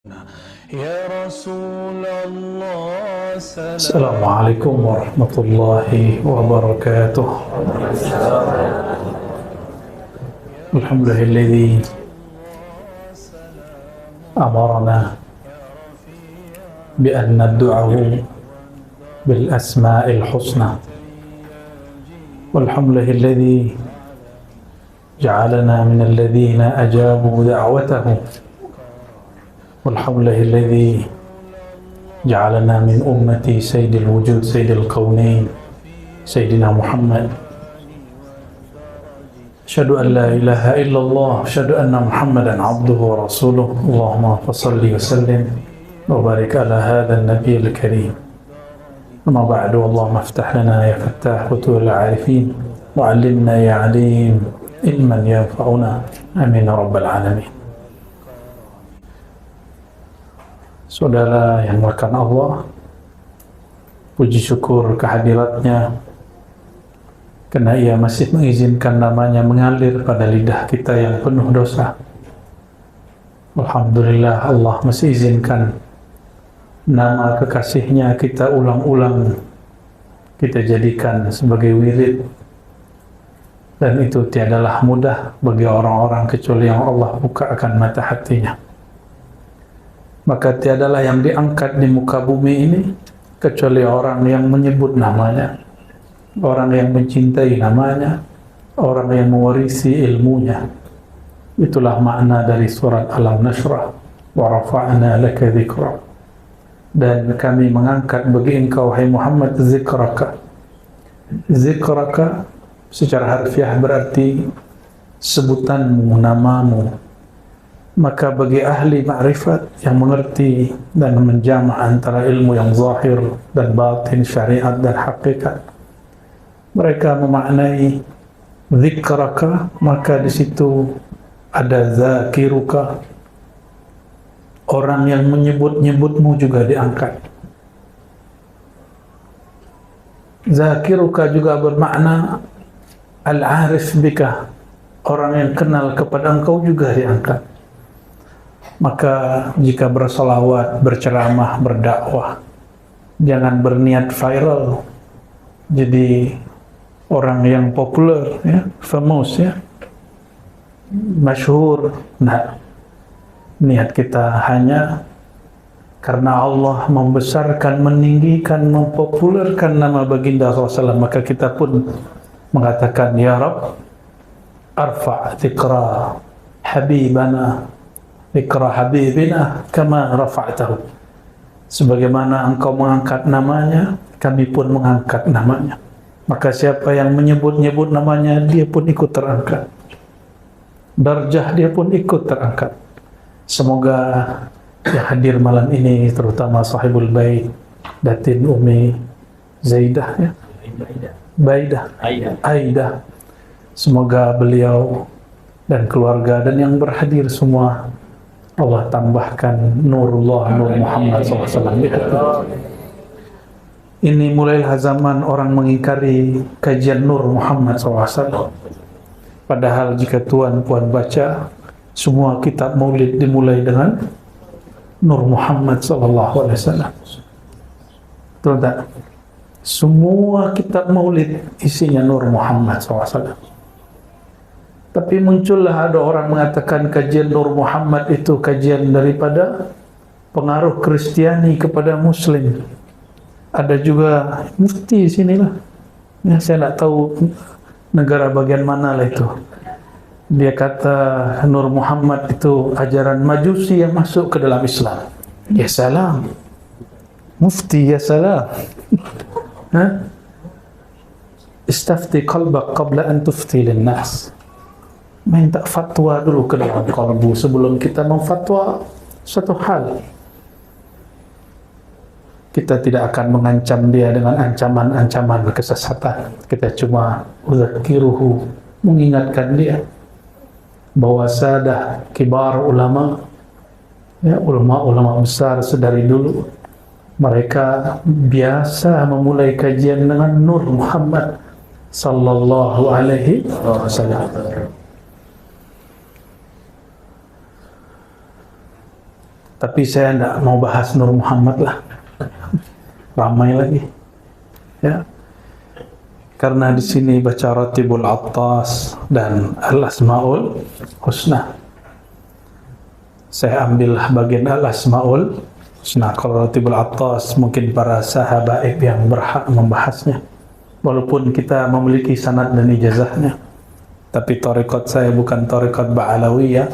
Ya Rasulullah Assalamualaikum warahmatullahi wabarakatuh. Alhamdulilladzi amarna bi an nad'uhu bil asma'il husna. Walhamdulilladzi ja'alana min alladhina ajabu da'watahu. Walhamdulilladzi ja'alana min ummati sayyidil wujud sayyidil qawnain sayyidina Muhammad. Asyhadu an la ilaha illallah, asyhadu anna Muhammadan abduhu wa rasuluh. Allahumma fassalli wa sallim wa barik ala hadzal nabiyil karim. Amma ba'du, Allahumma iftah lana ya fattah futuhul arifin wa 'allimna ya 'alim ilman yanfa'una. Amin ya rabbal alamin. Saudara yang melakukan Allah, puji syukur kehadiratnya karena ia masih mengizinkan namanya mengalir pada lidah kita yang penuh dosa. Alhamdulillah, Allah masih izinkan nama kekasihnya kita ulang-ulang, kita jadikan sebagai wirid, dan itu tiadalah mudah bagi orang-orang kecuali yang Allah bukakan mata hatinya. Maka tiadalah yang diangkat di muka bumi ini kecuali orang yang menyebut namanya, orang yang mencintai namanya, orang yang mewarisi ilmunya. Itulah makna dari surat Alam Nashrah, wa rafa'na laka dzikrak. Dan kami mengangkat bagi engkau, hai Muhammad, zikraka. Zikraka secara harfiah berarti sebutanmu, namamu. Maka bagi ahli ma'rifat yang mengerti dan menjama' antara ilmu yang zahir dan batin, syariat dan hakikat, mereka memaknai zikraka, maka di situ ada zakiruka, orang yang menyebut-nyebutmu juga diangkat. Zakiruka juga bermakna al-arif bika, orang yang kenal kepada engkau juga diangkat. Maka jika bersolawat, berceramah, berdakwah, jangan berniat viral, jadi orang yang populer, ya, famous, ya, masyhur. Nah, niat kita hanya karena Allah membesarkan, meninggikan, mempopulerkan nama baginda SAW, maka kita pun mengatakan, ya Rabb, arfa' dzikra habibana, dzikra habibina kama rafa'tahu. Sebagaimana engkau mengangkat namanya, kami pun mengangkat namanya. Maka siapa yang menyebut-nyebut namanya, dia pun ikut terangkat. Darjah dia pun ikut terangkat. Semoga yang hadir malam ini, terutama sahibul bait, Datin Umi Zaidah, ya? Aidah. Semoga beliau dan keluarga dan yang berhadir semua Allah tambahkan nurullah, nur Muhammad SAW. Ini mulailah zaman orang mengingkari kajian nur Muhammad SAW. Padahal jika tuan-puan baca, semua kitab maulid dimulai dengan nur Muhammad SAW. Betul tak? Semua kitab maulid isinya nur Muhammad SAW. Tapi muncullah ada orang mengatakan kajian Nur Muhammad itu kajian daripada pengaruh Kristiani kepada Muslim. Ada juga mufti sinilah, ya, saya tidak tahu negara bagian mana lah itu. Dia kata Nur Muhammad itu ajaran Majusi yang masuk ke dalam Islam. Ya salam, mufti, ya salam. Istafti qalbak qabla an tufti linnas. Minta fatwa dulu ke dalam kalbu sebelum kita memfatwa suatu hal. Kita tidak akan mengancam dia dengan ancaman-ancaman kesesatan. Kita cuma uzakiruhu, mengingatkan dia bahwa sadah kibar ulama, ya, ulama-ulama besar sedari dulu, mereka biasa memulai kajian dengan Nur Muhammad sallallahu alaihi wasallam. Tapi saya tidak mau bahas Nur Muhammad lah, ramai lagi. Ya, karena di sini baca Ratibul Attas dan Al-Asmaul Husna. Saya ambillah bagian Al-Asmaul Husna. Kalau Ratibul Attas mungkin para sahabat yang berhak membahasnya, walaupun kita memiliki sanad dan ijazahnya. Tapi tarekat saya bukan tarekat Ba'alawiyah,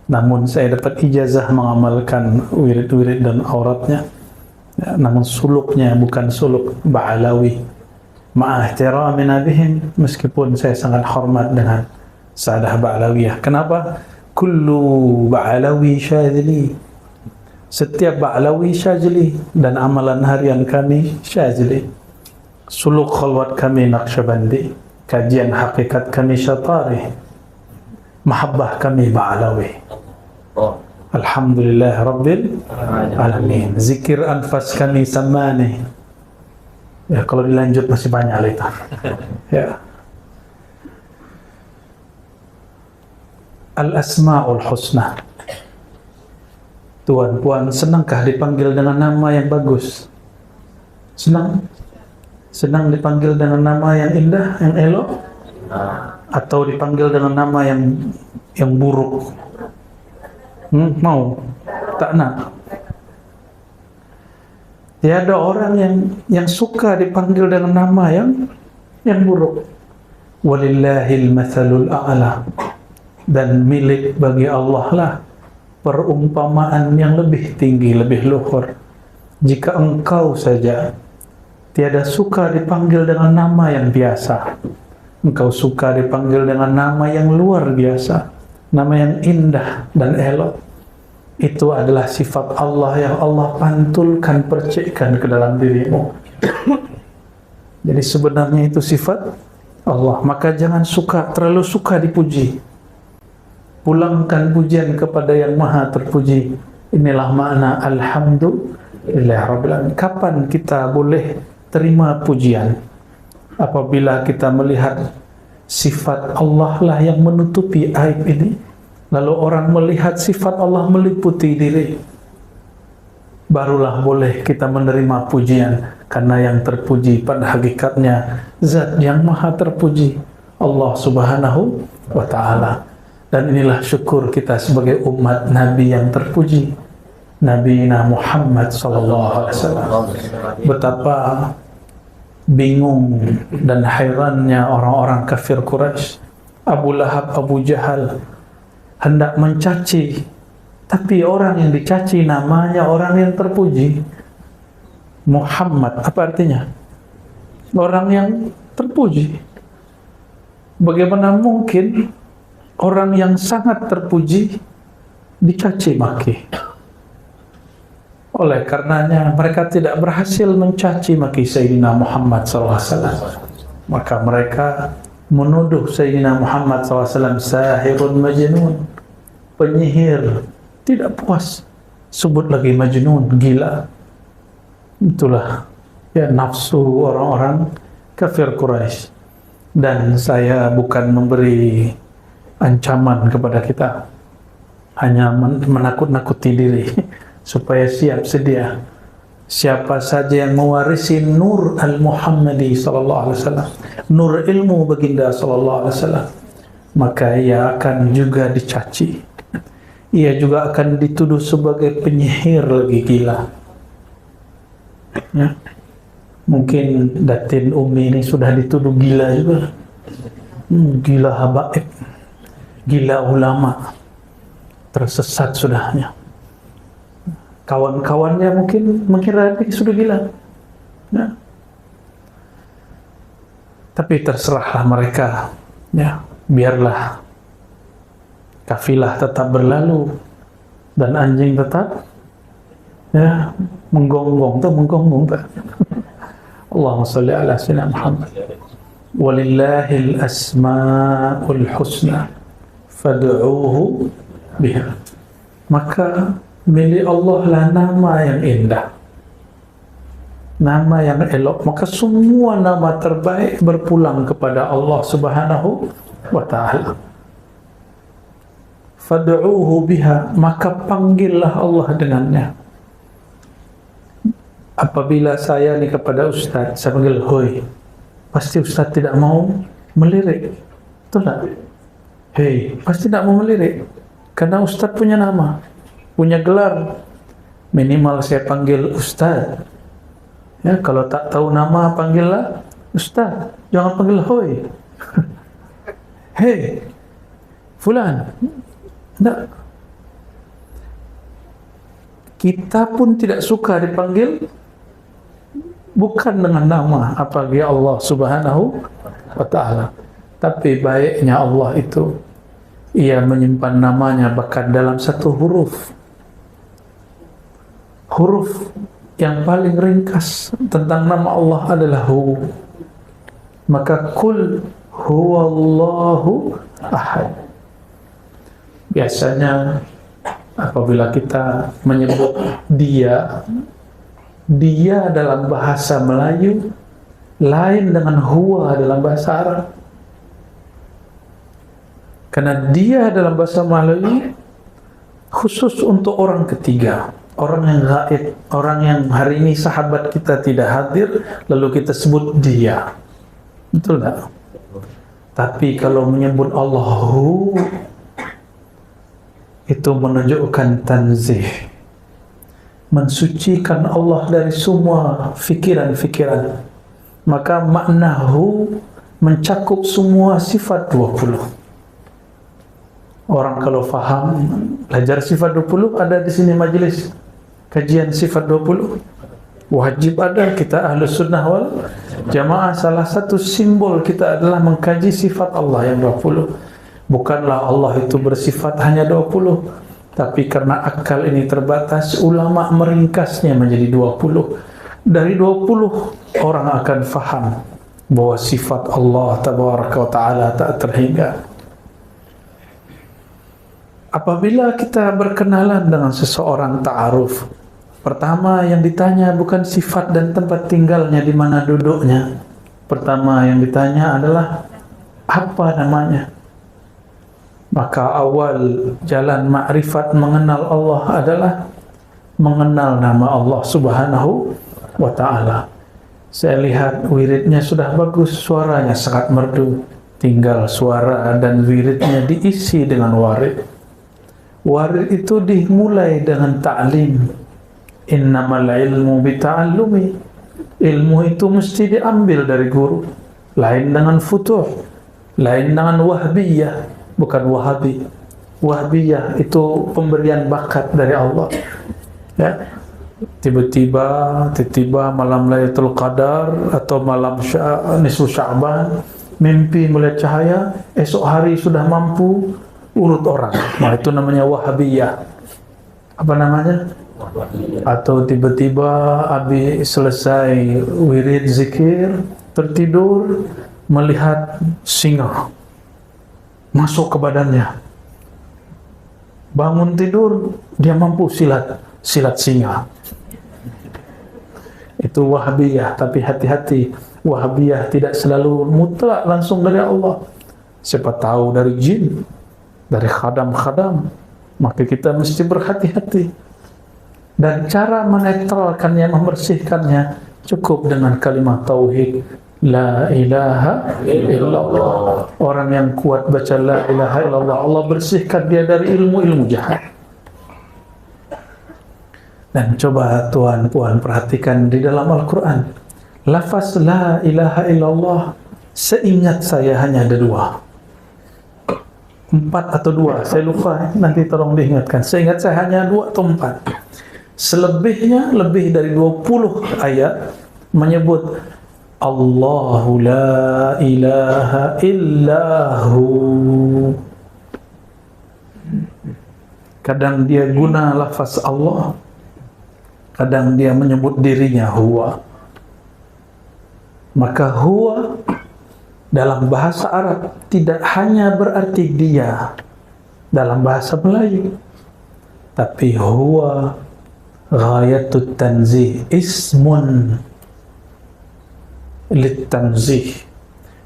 namun saya dapat ijazah mengamalkan wirid-wirid dan auratnya, ya, namun suluknya bukan suluk Ba'alawi. Ma'ahtiramina bihim, meskipun saya sangat hormat dengan Sadah Ba'alawiyah. Kenapa? Kullu Ba'alawi syazili, setiap Ba'alawi syazili, dan amalan harian kami syazili. Suluk khalwat kami Naqsyabandi, kajian hakikat kami Syatari, mahabbah kami Ba'alawi. Alhamdulillah Rabbil Alamin. Zikir anfas kami Samani. Ya, kalau dilanjut masih banyak itu. Ya. Al-Asma'ul Husna. Tuan, puan, senangkah dipanggil dengan nama yang bagus? Senang? Senang dipanggil dengan nama yang indah, yang elok? Atau dipanggil dengan nama yang buruk? Mau? Tak nak? Tiada orang yang suka dipanggil dengan nama yang buruk. Walillahil mathalul a'la, dan milik bagi Allah lah perumpamaan yang lebih tinggi, lebih luhur. Jika engkau saja tiada suka dipanggil dengan nama yang biasa, engkau suka dipanggil dengan nama yang luar biasa, nama yang indah dan elok. Itu adalah sifat Allah yang Allah pantulkan, percikkan ke dalam dirimu. Jadi sebenarnya itu sifat Allah. Maka jangan terlalu suka dipuji. Pulangkan pujian kepada yang maha terpuji. Inilah makna Alhamdulillah Rabbil Alamin. Kapan kita boleh terima pujian? Apabila kita melihat sifat Allah lah yang menutupi aib ini. Lalu orang melihat sifat Allah meliputi diri, barulah boleh kita menerima pujian. Karena yang terpuji pada hakikatnya Zat yang maha terpuji, Allah Subhanahu wa ta'ala. Dan inilah syukur kita sebagai umat Nabi yang terpuji, Nabi Muhammad sallallahu alaihi wasallam. Betapa bingung dan hairannya orang-orang kafir Quraisy, Abu Lahab, Abu Jahal, hendak mencaci, tapi orang yang dicaci namanya orang yang terpuji. Muhammad, apa artinya? Orang yang terpuji. Bagaimana mungkin orang yang sangat terpuji dicaci maki? Oleh karenanya mereka tidak berhasil mencaci maki Sayyidina Muhammad SAW. Maka mereka menuduh Sayyidina Muhammad SAW sahirun majnun, penyihir. Tidak puas, sebut lagi majnun, gila. Itulah ya nafsu orang-orang kafir Quraisy. Dan saya bukan memberi ancaman kepada kita, hanya menakut-nakuti diri supaya siap sedia. Siapa saja yang mewarisi nur al-Muhammadi sallallahu alaihi wasallam, nur ilmu baginda sallallahu alaihi wasallam, maka ia akan juga dicaci. Ia juga akan dituduh sebagai penyihir lagi, gila. Ya. Mungkin Datin Umi ini sudah dituduh gila juga. Gila habaib, gila ulama, tersesat sudahnya. Kawan-kawannya mungkin mengira dia sudah gila. Ya. Tapi terserahlah mereka. Ya, biarlah kafilah tetap berlalu dan anjing tetap ya menggonggong tuh. Allahumma shalli ala sayyidina Muhammad. Walillahil asmaul husna fad'uuhu biha. Maka milik Allah lah nama yang indah, nama yang elok. Maka semua nama terbaik berpulang kepada Allah Subhanahu wa ta'ala. fad'uuhu biha, maka panggillah Allah dengannya. Apabila saya ni kepada ustaz, saya panggil hoi, pasti ustaz tidak mau melirik, betul tak? Hei, pasti tidak mau melirik, karena ustaz punya nama, punya gelar. Minimal saya panggil ustaz. Ya, kalau tak tahu nama panggillah ustaz, jangan panggil hoi. Hei, fulan. Tak. Kita pun tidak suka dipanggil bukan dengan nama, apalagi Allah Subhanahu wa ta'ala. Tapi baiknya Allah itu, Ia menyimpan namanya bahkan dalam satu huruf. Huruf yang paling ringkas tentang nama Allah adalah Hu. Maka kul huwallahu ahad. Biasanya apabila kita menyebut dia dalam bahasa Melayu lain dengan huwa dalam bahasa Arab. Karena dia dalam bahasa Melayu khusus untuk orang ketiga, orang yang gaib, orang yang hari ini sahabat kita tidak hadir, lalu kita sebut dia. Betul tak? Tapi kalau menyebut Allahu, itu menunjukkan tanzih, mensucikan Allah dari semua fikiran-fikiran. Maka maknahu mencakup semua sifat 20. Orang kalau faham belajar sifat 20, ada di sini majelis kajian sifat 20, wajib ada. Kita Ahlus Sunnah wal Jamaah, salah satu simbol kita adalah mengkaji sifat Allah yang 20. Bukanlah Allah itu bersifat hanya 20, tapi karena akal ini terbatas, ulama meringkasnya menjadi 20. Dari 20 orang akan faham bahwa sifat Allah Tabaraka wa Ta'ala tak terhingga. Apabila kita berkenalan dengan seseorang ta'aruf, pertama yang ditanya bukan sifat dan tempat tinggalnya, di mana duduknya. Pertama yang ditanya adalah apa namanya. Maka awal jalan ma'rifat mengenal Allah adalah mengenal nama Allah Subhanahu wa ta'ala. Saya lihat wiridnya sudah bagus, suaranya sangat merdu. Tinggal suara dan wiridnya diisi dengan warid. Warid itu dimulai dengan ta'lim. Innamal ilmu bita'allumi. Ilmu itu mesti diambil dari guru. Lain dengan futuh, lain dengan wahbiyah. Bukan wahabi. Wahbiyah itu pemberian bakat dari Allah. Ya. Tiba-tiba malam Lailatul Qadar atau malam nisfu Sya'ban, mimpi melihat cahaya, esok hari sudah mampu urut orang. Nah, itu namanya wahabiyah. Apa namanya? Atau tiba-tiba habis selesai wirid zikir, tertidur, melihat singa masuk ke badannya. Bangun tidur, dia mampu silat singa. Itu wahabiyah. Tapi hati-hati, wahabiyah tidak selalu mutlak langsung dari Allah. Siapa tahu dari jin, dari khadam-khadam. Maka kita mesti berhati-hati. Dan cara menetralkannya, membersihkannya, cukup dengan kalimat tauhid. La ilaha illallah. Orang yang kuat baca la ilaha illallah, Allah bersihkan dia dari ilmu-ilmu jahat. Dan coba tuan-puan perhatikan di dalam Al-Quran, lafaz la ilaha illallah, seingat saya hanya ada 2, 4 atau 2, saya lupa, nanti tolong diingatkan. Seingat saya hanya 2 atau 4. Selebihnya lebih dari 20 ayat menyebut Allahu la ilaha illahu. Kadang dia guna lafaz Allah, kadang dia menyebut dirinya huwa. Maka huwa dalam bahasa Arab tidak hanya berarti dia dalam bahasa Melayu, tapi huwa ghayatut tanzih, ismun litanzih,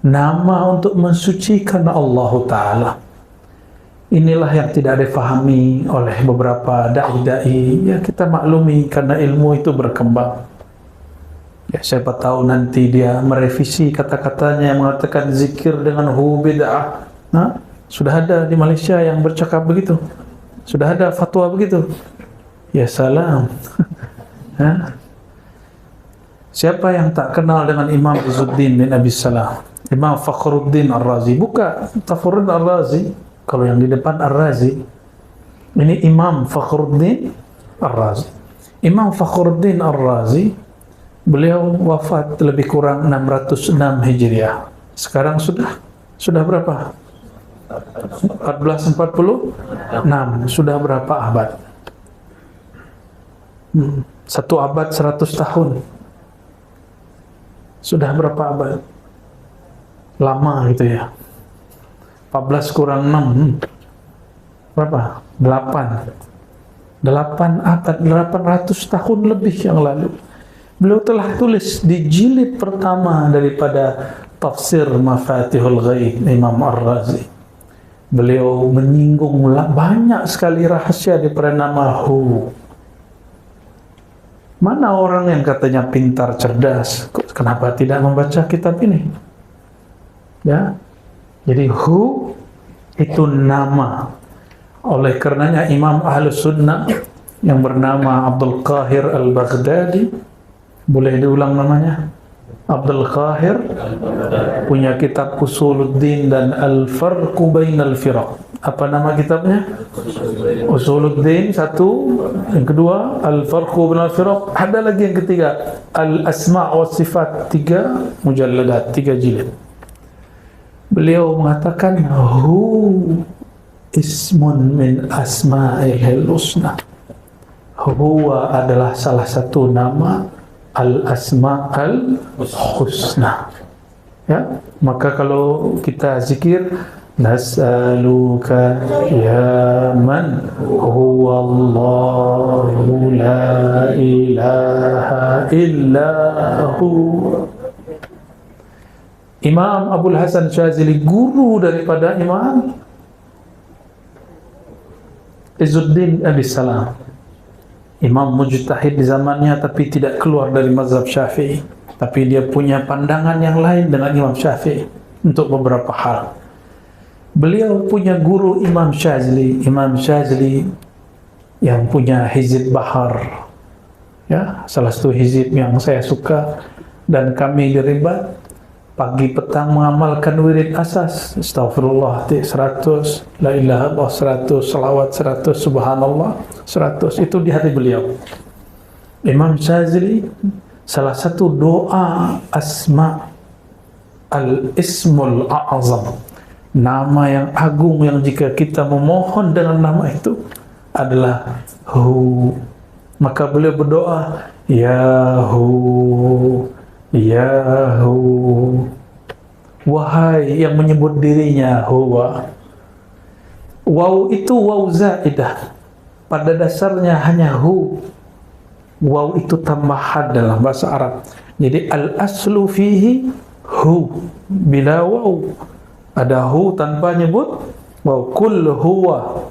nama untuk mensucikan Allah Ta'ala. Inilah yang tidak difahami oleh beberapa dai-dai. Ya kita maklumi karena ilmu itu berkembang. Ya siapa tahu nanti dia merevisi kata-katanya yang mengatakan zikir dengan hu bid'ah. Nah, sudah ada di Malaysia yang bercakap begitu. Sudah ada fatwa begitu. Ya salam. Siapa yang tak kenal dengan Imam Izzuddin bin Abi Salam? Imam Fakhruddin Ar-Razi. Buka Fakhruddin Ar-Razi. Kalau yang di depan Ar-Razi. Ini Imam Fakhruddin Ar-Razi. Imam Fakhruddin Ar-Razi, beliau wafat lebih kurang 606 Hijriah. Sekarang sudah berapa? 1446. Sudah berapa abad? Satu abad 100 tahun. Sudah berapa abad? Lama gitu ya. 14 kurang 6 berapa? 8 abad, 800 tahun lebih yang lalu. Beliau telah tulis di jilid pertama daripada Tafsir Mafatihul Ghaib Imam Ar-Razi. Beliau menyinggung banyak sekali rahasia daripada nama Hu. Mana orang yang katanya pintar, cerdas, kenapa tidak membaca kitab ini? Ya, jadi Hu itu nama. Oleh karenanya Imam Ahlus Sunnah yang bernama Abdul Qahir Al-Baghdadi, boleh diulang namanya? Abdul Qahir punya kitab Usuluddin dan Al-Farqu Bainal Firaq. Apa nama kitabnya? Usuluddin satu, yang kedua Al-Farqu Bainal Firaq, ada lagi yang ketiga Al-Asma' wa Sifat, 3 mujalladat, 3 jilid. Beliau mengatakan Hu ismun min asma'il husna. Huwa adalah salah satu nama al-asma'al husna. Ya, maka kalau kita zikir nas'aluka ya man huwa Allahu la ilaha illa hu. Imam Abul Hasan Syazili, guru daripada Imam Izzuddin Abi Salam, imam mujtahid di zamannya tapi tidak keluar dari mazhab Syafi'i, tapi dia punya pandangan yang lain dengan Imam Syafi'i untuk beberapa hal. Beliau punya guru Imam Syazili yang punya Hizib Bahar, ya, salah satu hizib yang saya suka, dan kami di Ribat pagi petang mengamalkan wirid asas, astagfirullah 100, la ilaha illallah 100, salawat 100, subhanallah 100, itu di hati beliau. Imam Syazili, salah satu doa asma al-ismul a'azam, nama yang agung yang jika kita memohon dengan nama itu adalah Hu. Maka beliau berdoa, Ya Hu, Ya Hu, wahai yang menyebut dirinya Huwa. Waw itu waw zaidah, pada dasarnya hanya Hu. Waw itu tambahan dalam bahasa Arab. Jadi al-aslu fihi Hu, bila waw. Ada Hu tanpa nyebut waw. Kul huwa,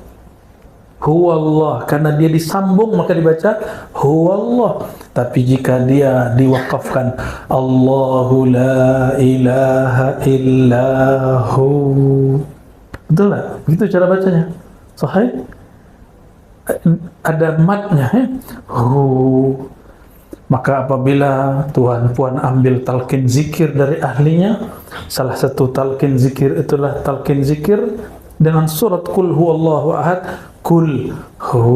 huwa Allah, karena dia disambung maka dibaca huwa Allah. Tapi jika dia diwakafkan Allahu la ilaha illahu, betul tak? Begitu cara bacanya. Sahih? Ada matnya, ya? Hu. Maka apabila tuan puan ambil talqin zikir dari ahlinya, salah satu talqin zikir itulah talqin zikir dengan surat Qul huwallahu ahad. Kul hu